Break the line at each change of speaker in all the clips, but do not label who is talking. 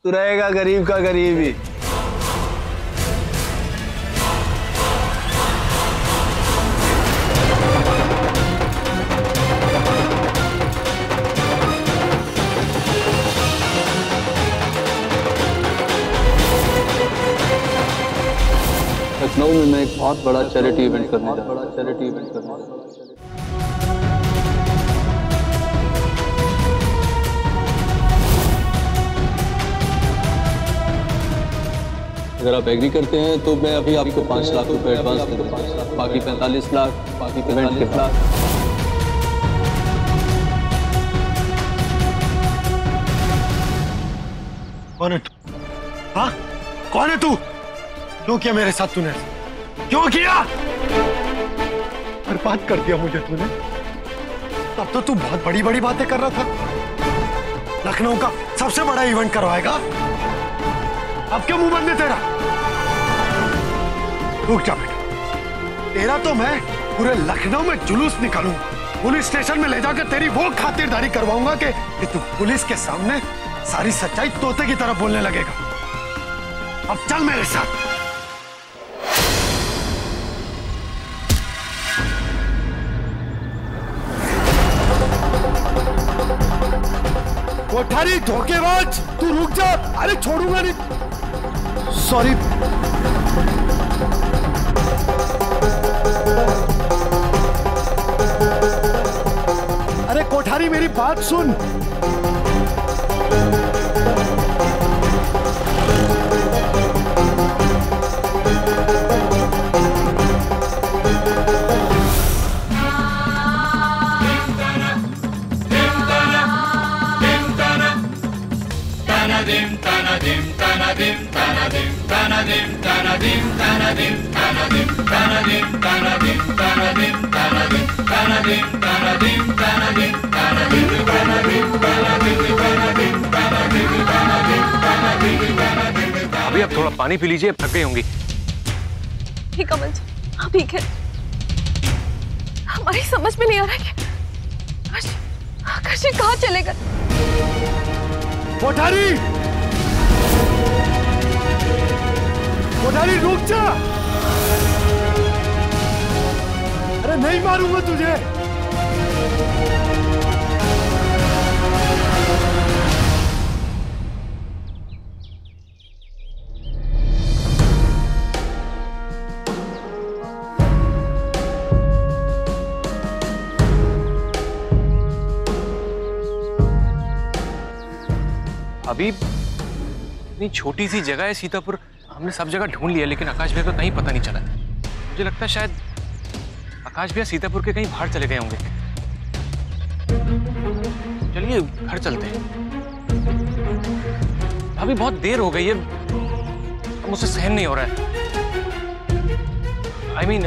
तू रहेगा गरीब का गरीब ही।
लखनऊ में मैं एक बहुत बड़ा चैरिटी इवेंट करने जा रहा हूँ। अगर आप एग्री करते हैं तो मैं अभी आपको 5 लाख रुपए एडवांस दे दूंगा, बाकी 45 लाख बाकी इवेंट के बाद।
कौन है तू? हाँ, कौन है तू? क्यों किया मेरे साथ तूने? क्यों किया? बर्बाद कर दिया मुझे तूने। तब तो तू बहुत बड़ी बड़ी बातें कर रहा था। लखनऊ का सबसे बड़ा इवेंट करवाएगा। अब क्यों मुंह बंद है तेरा? रुक जा बेटा, तेरा तो मैं पूरे लखनऊ में जुलूस निकालूंगा। पुलिस स्टेशन में ले जाकर तेरी वो खातिरदारी करवाऊंगा कि तू पुलिस के सामने सारी सच्चाई तोते की तरह बोलने लगेगा। अब चल मेरे साथ। कोठारी धोखेबाज, तू रुक जा। अरे छोड़ूंगा नहीं। सॉरी। अरे कोठारी मेरी बात सुन।
अभी आप थोड़ा पानी पी लीजिए, थक गई होंगी।
ठीक है मंजू, हाँ ठीक है। हमारी समझ में नहीं आ रहा है कि आकाश जी कहाँ चले गए।
कोठारी, कोठारी रुक जा। अरे नहीं मारूंगा तुझे।
अभी इतनी छोटी सी जगह है सीतापुर, हमने सब जगह ढूंढ लिया लेकिन आकाश भैया का कहीं पता नहीं चला। मुझे लगता है शायद आकाश भैया सीतापुर के कहीं बाहर चले गए होंगे। चलिए घर चलते हैं। अभी बहुत देर हो गई है, मुझसे सहन नहीं हो रहा है। I mean,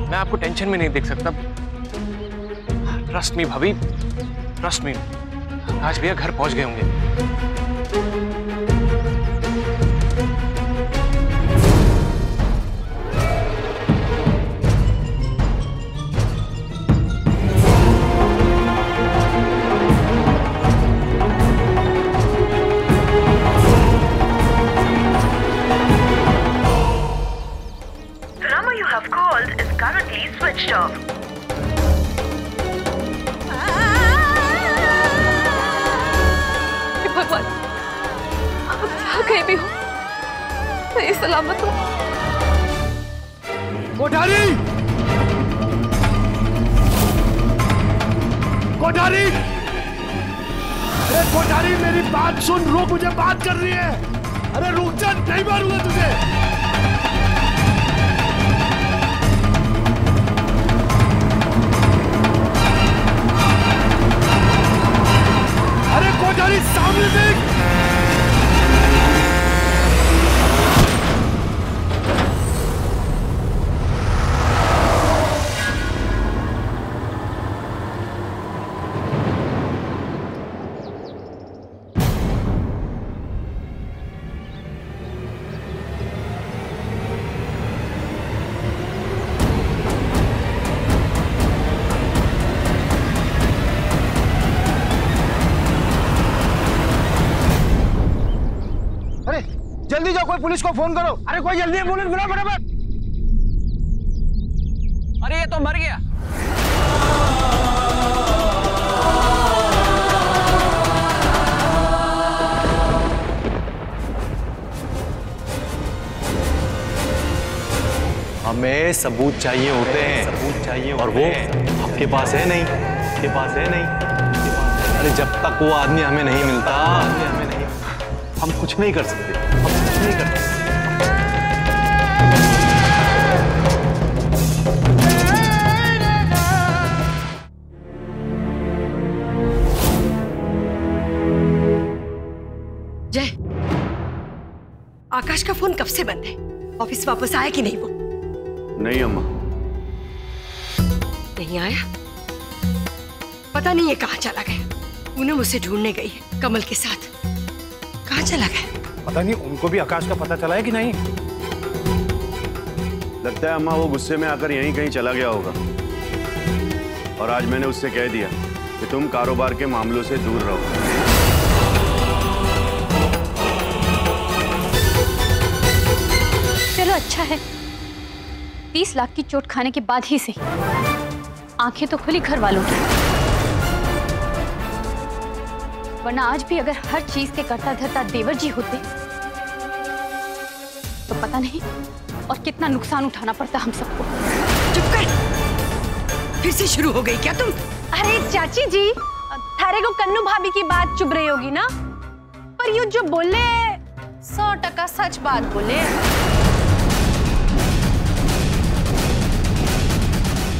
मैं आपको टेंशन में नहीं देख सकता। ट्रस्ट मी भाभी, ट्रस्ट मी। आकाश भैया घर पहुंच गए होंगे।
switched off. हे भगवान, आप जहाँ कहीं भी हो, सही सलामत हो।
कोठारी! कोठारी! अरे कोठारी, मेरी बात सुन, रुक, मुझे बात कर रही है। अरे रुक जा, नहीं मारूंगा तुझे। अरे कोठारी, सामने देख।
जल्दी जाओ, कोई पुलिस को फोन करो। अरे कोई जल्दी एम्बुलेंस बुलाओ फटाफट।
अरे ये तो मर गया।
हमें सबूत चाहिए होते हैं, सबूत चाहिए, और वो आपके पास है नहीं, आपके पास है नहीं। अरे जब तक वो आदमी हमें नहीं मिलता, हम कुछ नहीं कर सकते, हम कुछ नहीं कर सकते।
जय, आकाश का फोन कब से बंद है? ऑफिस वापस आया कि नहीं वो?
नहीं अम्मा।
नहीं आया? पता नहीं ये कहाँ चला गया। पूनम मुझसे ढूंढने गई है कमल के साथ। कहाँ चला गया?
पता नहीं उनको भी आकाश का पता चला है कि नहीं।
लगता है अम्मा वो गुस्से में आकर यहीं कहीं चला गया होगा, और आज मैंने उससे कह दिया कि तुम कारोबार के मामलों से दूर रहो।
चलो अच्छा है, 30 लाख की चोट खाने के बाद ही से आंखें तो खुली घर वालों की, वरना आज भी अगर हर चीज के करता धरता देवर जी होते तो पता नहीं और कितना नुकसान उठाना पड़ता हम सबको।
चुप कर, फिर से शुरू हो गई क्या तुम?
अरे चाची जी, थारे को कन्नू भाभी की बात चुभ रही होगी ना, पर यू जो बोले 100% सच बात बोले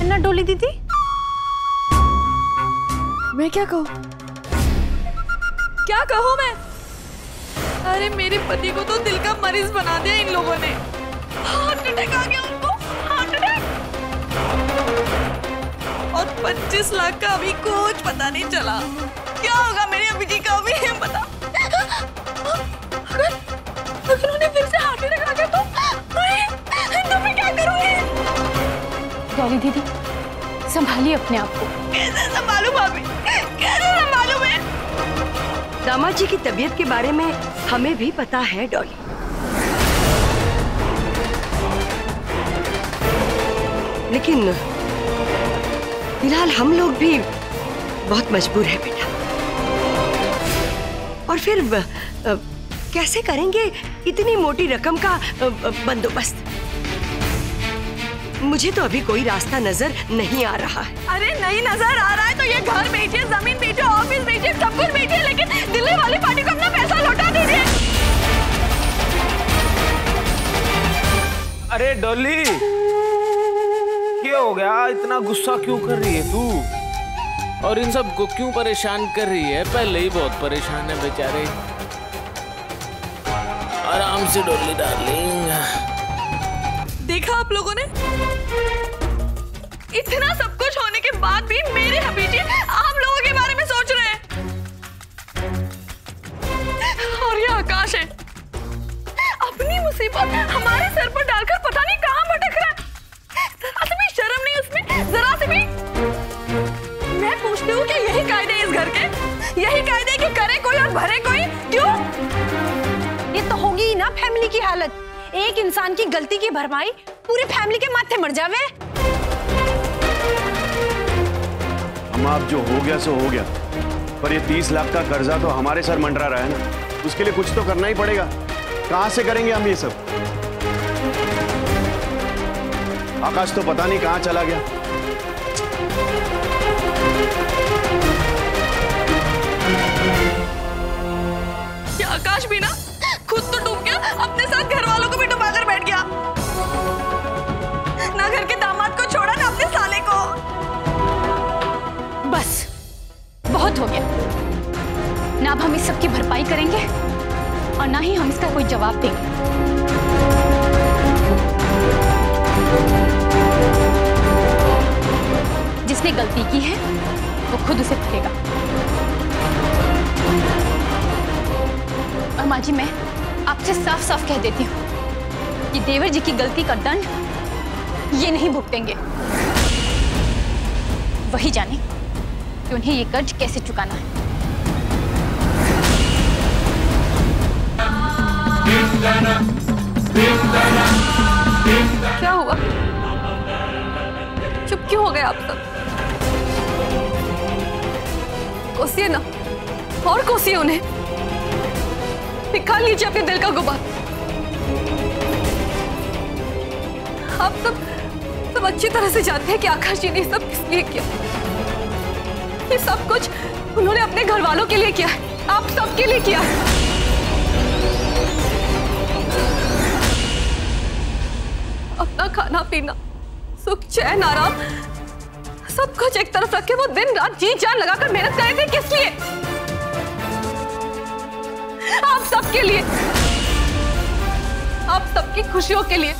ना डोली दीदी।
मैं क्या कहूँ, क्या कहूँ मैं? अरे मेरे पति को तो दिल का मरीज बना दिया इन लोगों ने। हार्ट अटैक आ गया उनको, हार्ट अटैक। और 25 लाख का अभी कुछ पता नहीं चला। क्या होगा मेरे अभी जी का अभी पता। अगर उन्हें फिर से हार्ट अटैक आ गया तो मैं क्या करूँगी?
डॉली दीदी संभालिए अपने आप को।
कैसे संभालूं भाभी, कैसे संभालूं मैं?
दामाद जी की तबीयत के बारे में हमें भी पता है डॉली, लेकिन फिलहाल हम लोग भी बहुत मजबूर है बेटा। और फिर कैसे करेंगे इतनी मोटी रकम का बंदोबस्त? मुझे तो अभी कोई रास्ता नजर नहीं आ रहा है।
अरे नहीं नजर आ रहा है तो ये घर बेचिए, जमीन बेचिए, ऑफिस बेचिए, सब कुछ बेचिए, लेकिन दिल्ली वाली पार्टी को अपना पैसा लौटा दीजिए।
अरे डॉली, क्या हो गया? इतना गुस्सा क्यों कर रही है तू? और इन सब को क्यों परेशान कर रही है? पहले ही बहुत परेशान है बेचारे। आराम से डॉली डार्लिंग।
देखा आप लोगों ने, इतना सब कुछ होने के बाद भी मेरे हबीजी आप लोगों के बारे में सोच रहे हैं। और ये आकाश है, अपनी मुसीबत हमारे सर पर डालकर पता नहीं कहां भटक रहा है। जरा से भी शर्म नहीं उसमें, जरा से भी। मैं पूछती हूँ कि यही कायदे इस घर के, यही कायदे कि करे कोई और भरे कोई, क्यों?
ये तो होगी ही ना फैमिली की हालत। एक इंसान की गलती की भरपाई पूरी फैमिली के माथे मर जावे।
हम आप जो हो गया सो हो गया, पर ये 30 लाख का कर्जा तो हमारे सर मंडरा रहा है ना, उसके लिए कुछ तो करना ही पड़ेगा। कहां से करेंगे हम ये सब? आकाश तो पता नहीं कहां चला गया।
ये आकाश भी ना खुद तो डूब गया, अपने साथ घर वालों को भी डुबा कर बैठ गया। ना घर के दामाद को छोड़ा, ना अपने साले को।
बस बहुत हो गया ना। अब हम इस सब की भरपाई करेंगे और ना ही हम इसका कोई जवाब देंगे। जिसने गलती की है वो खुद उसे भरेगा। और माँ जी, मैं आपसे साफ साफ कह देती हूँ कि देवर जी की गलती का दंड ये नहीं भुगतेंगे। वही जाने कि उन्हें ये कर्ज कैसे चुकाना है।
क्या हुआ? चुप क्यों हो गए आप सब? कोसिए ना, और कोसिए उन्हें। निकाल लीजिए अपने दिल का गुबार। आप सब अच्छी तरह से जानते हैं कि आकाश जी ने सब किस लिए किया। ये सब कुछ उन्होंने अपने घर वालों के लिए किया है, आप सबके लिए किया है। अपना खाना पीना, सुख चैन आराम सब कुछ एक तरफ रख के वो दिन रात जी जान लगाकर मेहनत कर रहे थे। किस लिए? आप सबके लिए, आप सबकी खुशियों के लिए।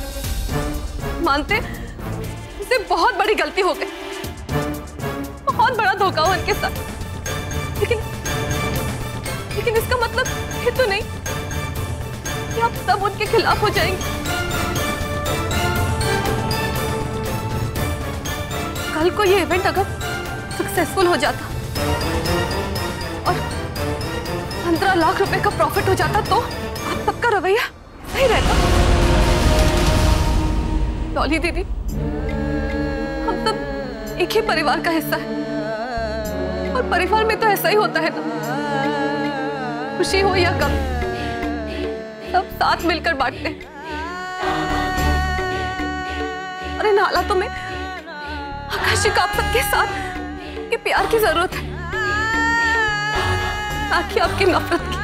मानते इसे बहुत बड़ी गलती हो गई, बहुत बड़ा धोखा हुआ उनके साथ, लेकिन इसका मतलब ये तो नहीं कि आप सब उनके खिलाफ हो जाएंगे। कल को ये इवेंट अगर सक्सेसफुल हो जाता और 15 लाख रुपए का प्रॉफिट हो जाता तो आप सबका रवैया सही रहता। डॉली दीदी, हम सब एक ही परिवार का हिस्सा है और परिवार में तो ऐसा ही होता है ना, खुशी हो या गम सब साथ मिलकर बांटते हैं। और इन हालातों में आकाश जी को आप सबके साथ के प्यार की जरूरत है, ना कि आपकी नफरत की।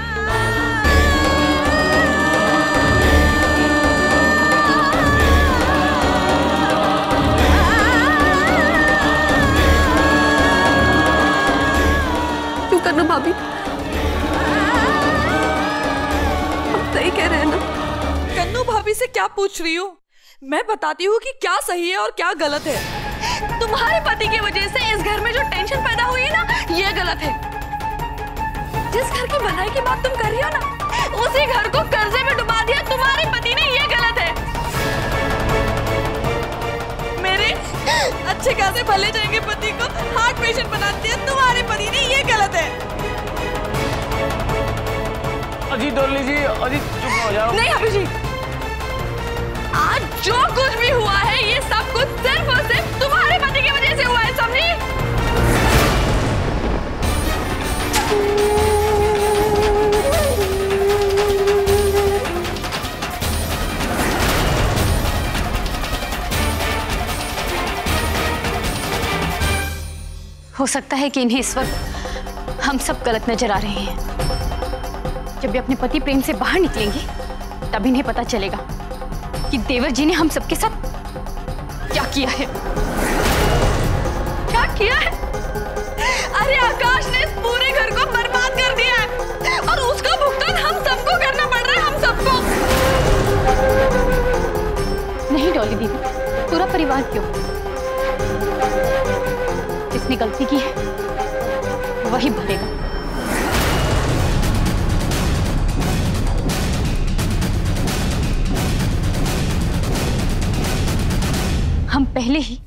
क्यों कन्नू भाभी, आप सही कह रहे हैं ना?
कन्नू भाभी से क्या पूछ रही हूँ? मैं बताती हूँ कि क्या सही है और क्या गलत है।
तुम्हारे पति की वजह से इस घर में जो टेंशन पैदा हुई है ना, ये गलत है। जिस घर की बनाई की बात तुम कर रही हो ना, उसी घर को कर्जे में डुबा दिया तुम्हारे पति ने, ये गलत है।
मेरे अच्छे खासे भले जाएंगे पति को हार्ट पेशेंट बना दिया तुम्हारे पति ने, ये गलत है।
अजी डॉली जी, अजी चुप हो जाओ।
नहीं अभी जी, आज जो कुछ भी हुआ है ये सब कुछ सिर्फ और सिर्फ तुम्हारे पति की वजह से हुआ है, समझी?
हो सकता है कि इन्हें इस वक्त हम सब गलत नजर आ रहे हैं। जब ये अपने पति प्रेम से बाहर निकलेंगी तब इन्हें पता चलेगा कि देवर जी ने हम सबके साथ क्या किया है।
क्या किया है? अरे आकाश ने इस पूरे घर को बर्बाद कर दिया है और उसका भुगतान हम सबको करना पड़ रहा है, हम सबको।
नहीं डॉली दीदी, पूरा परिवार क्यों? जिसने गलती की है वही भरेगा। हम पहले ही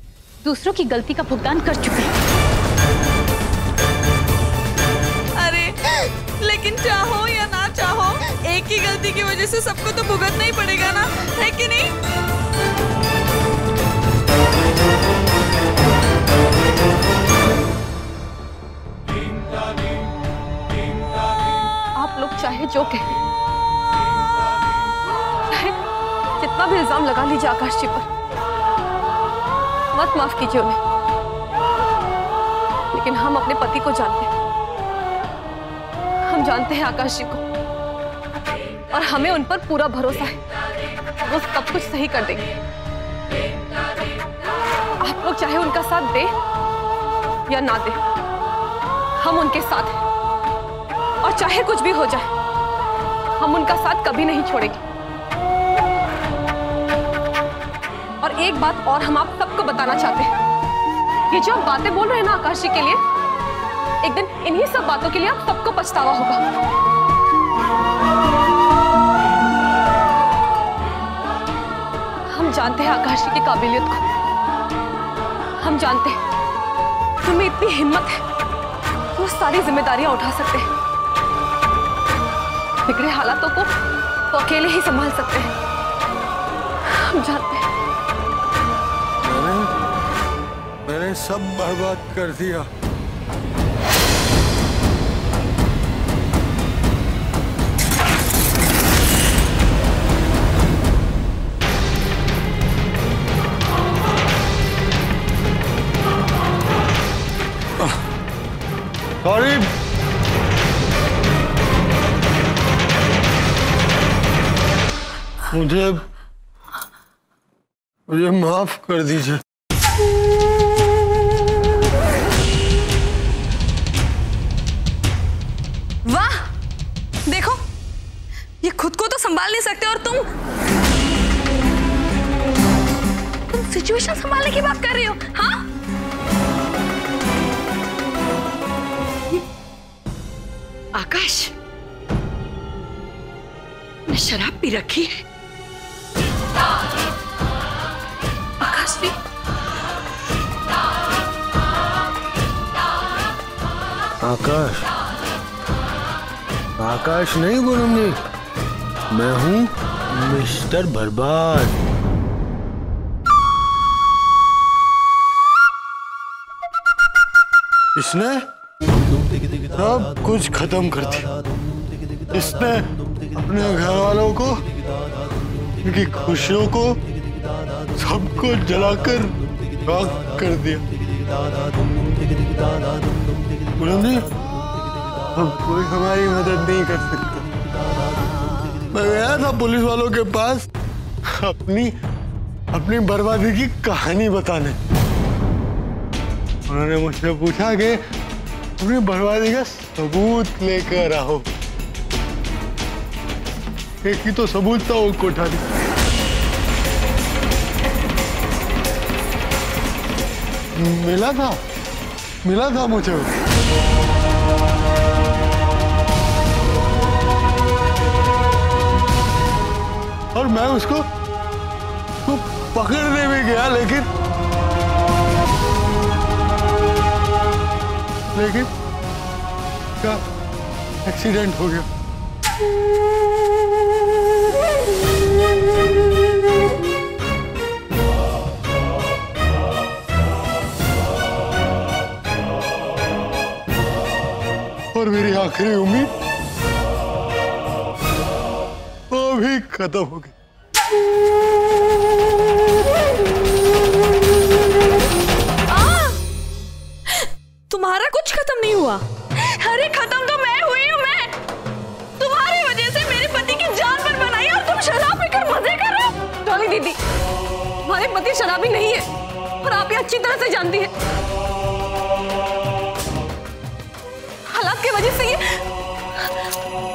दूसरों की गलती का भुगतान कर चुके हैं।
अरे लेकिन चाहो या ना चाहो एक ही गलती की वजह से सबको तो भुगतना ही पड़ेगा ना, है कि नहीं?
आप लोग चाहे जो कहें, चाहे जितना भी इल्जाम लगा लीजिए आकाश जी पर, मत माफ कीजिए उन्हें, लेकिन हम अपने पति को जानते हैं। हम जानते हैं आकाश जी को और हमें उन पर पूरा भरोसा है, वो सब कुछ सही कर देंगे। आप लोग चाहे उनका साथ दे या ना दे, हम उनके साथ हैं और चाहे कुछ भी हो जाए हम उनका साथ कभी नहीं छोड़ेंगे। और एक बात और हम आप सबको बताना चाहते हैं, ये जो आप बातें बोल रहे हैं ना आकाश जी के लिए, एक दिन इन्हीं सब बातों के लिए आप सबको पछतावा होगा। हम जानते हैं आकाश जी की काबिलियत को, हम जानते हैं तुम्हें इतनी हिम्मत है कि वो सारी जिम्मेदारियां उठा सकते हैं। बिगड़े हालातों को वो अकेले ही संभाल सकते हैं, हम जानते हैं।
मैंने सब बर्बाद कर दिया। सॉरी, मुझे माफ कर दीजिए।
वाह, देखो, ये खुद को तो संभाल नहीं सकते और तुम सिचुएशन संभालने की बात कर रही हो। हाँ,
आकाश ने शराब पी रखी है।
आकाश भी?
आकाश, आकाश नहीं बोलूंगी, मैं हूं मिस्टर बर्बाद। इसने सब कुछ खत्म कर दिया। इसने अपने घर वालों को, उनकी खुशियों को, सबको जलाकर राख कर दिया। पूनम, अब कोई हमारी मदद नहीं कर सकता। मैं गया था पुलिस वालों के पास अपनी बर्बादी की कहानी बताने। उन्होंने मुझसे पूछा कि अपनी बर्बादी का सबूत लेकर आओ। एक ही तो सबूत था, वो कोठारी। मिला था मुझे। और मैं उसको पकड़ने में गया, लेकिन क्या एक्सीडेंट हो गया। और मेरी आखिरी उम्मीद वो भी खत्म हो गई।
तुम्हारा कुछ खत्म नहीं हुआ। अरे खत्म तो मैं हुई हूँ। मैं तुम्हारी वजह से मेरे पति की जान पर बनाई और तुम शराब पीकर मजे कर रहे हो। डॉली दीदी, तुम्हारे पति शराबी नहीं है और आप ये अच्छी तरह से जानती है। हालात की वजह से ये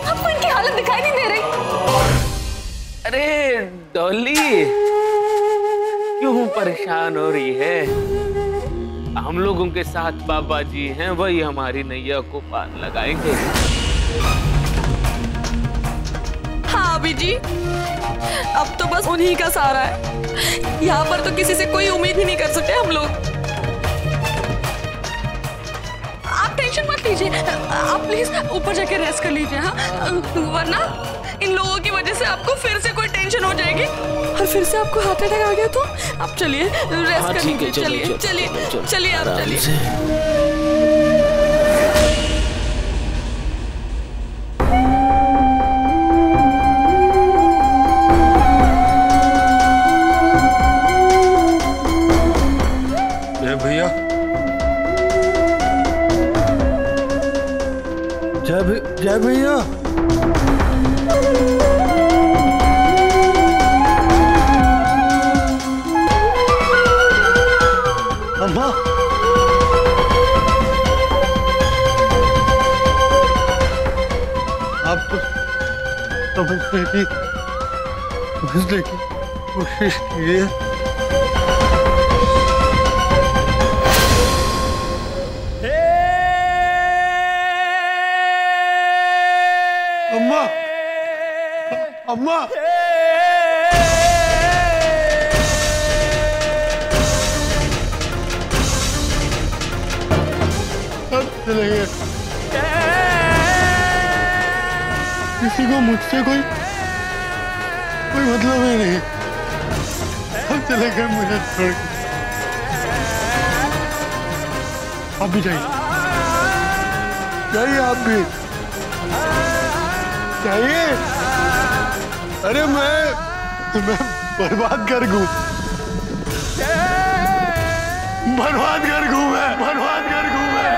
आपको इनकी हालत दिखाई नहीं दे रही।
अरे डॉली, क्यों परेशान हो रही है? हम लोगों के साथ बाबा जी हैं, वही हमारी नैया को पार लगाएंगे।
हाँ अभी जी, अब तो बस उन्हीं का सहारा है। यहाँ पर तो किसी से कोई उम्मीद ही नहीं कर सकते हम लोग। आप टेंशन मत लीजिए, आप प्लीज ऊपर जाके रेस्ट कर लीजिए। हाँ, वरना इन लोगों की वजह से आपको फिर से कोई टेंशन हो जाएगी और फिर से आपको हार्ट अटैक आ गया तो आप चलिए रेस्ट कर लीजिए। चलिए चलिए चलिए, आप चलिए।
भैया, जय भैया। अम्मा, आप तो समझने की कोशिश कीजिए। अम्मा, अम्मा, चले गए। किसी को मुझसे कोई कोई मतलब ही नहीं, सब चले गए मुझे छोड़ के। आप भी जाइए, जाइए आप भी जाइए। अरे मैं बर्बाद कर दूं, बर्बाद कर दूं मैं, बर्बाद कर दूं मैं।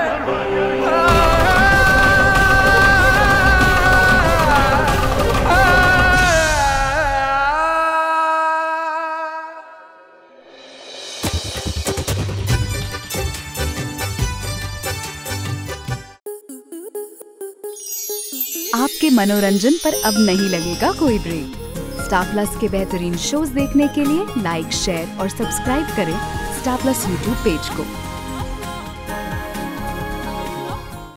आपके मनोरंजन पर अब नहीं लगेगा कोई ब्रेक। स्टार प्लस के बेहतरीन शोज देखने के लिए लाइक, शेयर और सब्सक्राइब करें स्टार प्लस यूट्यूब पेज को।